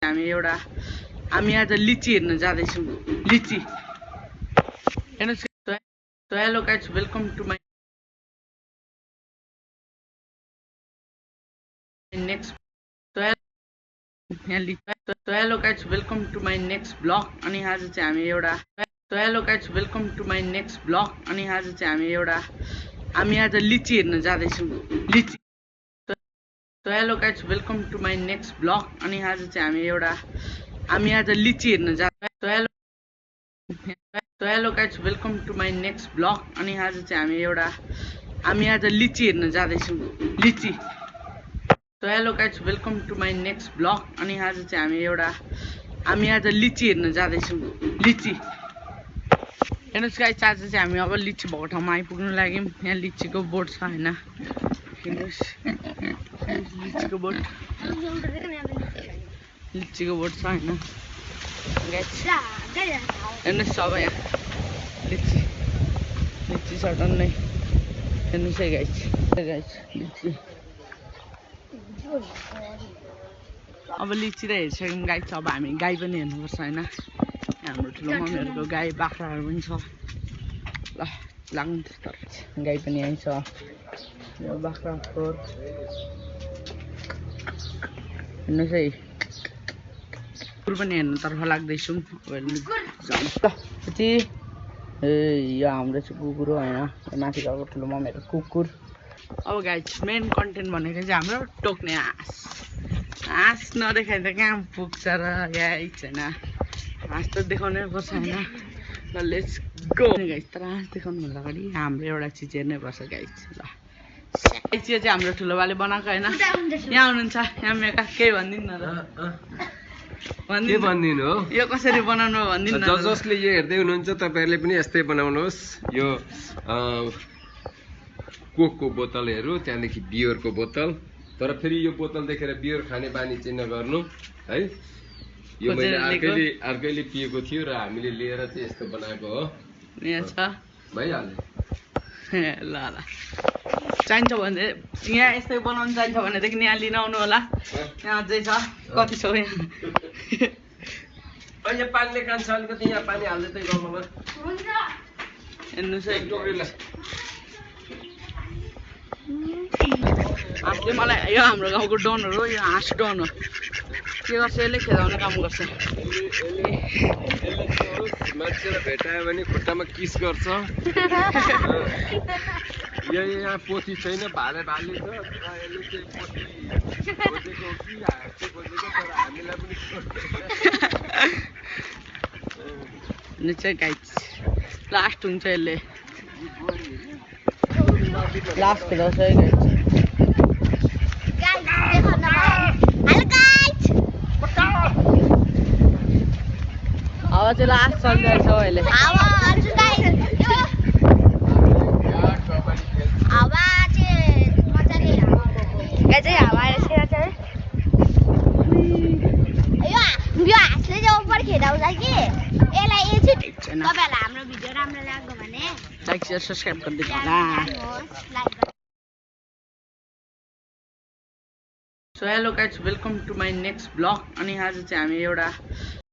हामी आज लिची हेर्न जाँदैछौँ। लिची हेर्नुहोस्। So hello guys, welcome to my next hello guys, welcome to my next vlog. अनि आज चाहिँ हामी एउटा hello guys, welcome to my next vlog. अनि आज चाहिँ हामी आज लिची हेर्न जाँदैछौँ। लिची hello guys, welcome to my next vlog. अनि आज चाहिँ हामी आज लिची हेर्न जाँदैछौँ। hello guys, welcome to my next vlog. अनि आज चाहिँ हामी आज लिची हेर्न जाँदैछौँ। लिची hello guys, welcome to my next vlog. अनि आज चाहिँ हामी आज लिची हेर्न जाँदैछौँ। लिची हेर्नुहोस् गाइस, आज चाहिँ हामी अब लिची भएको ठाउँमा आइपुग्नु लाग्यौँ। यहाँ लिचीको बोट छ हैन, हेर्नुहोस् लिचीको बोट छ हैन गाइस। हेर्नुहोस् अब यहाँ लिची छ टन्नै, हेर्नुहोस् है गाइस लिची। अब लिची त हेरिसक्यौँ गाई। अब हामी गाई पनि हेर्नुपर्छ हैन। हाम्रो ठुलो मम्मीहरूको गाई बाख्राहरू पनि छ। ल लाग्नु त गाई पनि यहीँ छ। यो बाख्रा खोर हेर्नुहोस् है, कुकुर पनि हेर्नुतर्फ लाग्दैछौँ। ए यो हाम्रो चाहिँ कुकुर हो हैन, माथि गएको ठुलो मम्मीहरूको कुकुर। अब गाइस मेन कन्टेन्ट भनेको चाहिँ हाम्रो टोक्ने हाँस नदेखाइ त कहाँ पुग्छ र गाइस हैन। हाँस त देखाउनै पर्छ हैन। ल लेट्स गो गाइस। तर हाँस देखाउनुभन्दा अगाडि हाम्रो एउटा चिज हेर्नै पर्छ गाइस। ल गाइस यो चाहिँ हाम्रो ठुलो बाले बनाएको हैन। यहाँ हुनुहुन्छ, यहाँ मेका केही भनिदिनु न र। के भनिदिनु हो, यो कसरी बनाउनु हो भनिदिनु न। जसले यो हेर्दै हुनुहुन्छ तपाईहरुले पनि यस्तै बनाउनुहोस्। यो कोकको बोतलहरू, त्यहाँदेखि बियरको बोतल। तर फेरि यो बोतल देखेर बियर खाने बानी चाहिँ नगर्नु है। यो मैले अर्कैले पिएको थियो र हामीले लिएर चाहिँ यस्तो बनाएको हो। यहाँ छ भइहाल्यो। ल ल चाहिन्छ भने यहाँ यस्तै बनाउनु चाहिन्छ भनेदेखि यहाँ लिन आउनु होला। यहाँ अझै छ, कति छ यहाँ। यहाँ पानीले खान्छ अलिकति, यहाँ पानी हाल्दै चाहिँ गर्नु ल। हेर्नुहोस् है टोक्रीलाई हाँसले मलाई, यो हाम्रो गाउँको डनहरू हो, यो हाँस डन हो। के गर्छ यसले, खेदाउने काम गर्छ। मान्छेलाई भेटायो भने खुट्टामा किस गर्छ। यहाँ पोथी छैन, भाले छ। यसले चाहिँ पोथी खोजेको कि हाँस खोजेको, तर हामीलाई पनि गाइस लास्ट हुन्छ यसले। लास्ट खेदाउँछ है गाइस। अब चाहिँ लास्ट चलिरहेछ अहिले। हाम्रो भिडियो राम्रो लाग्यो भने लाइक शेयर सब्सक्राइब गरिदिनु होला। So hello guys, welcome to my next blog. अनि आज चाहिँ हामी एउटा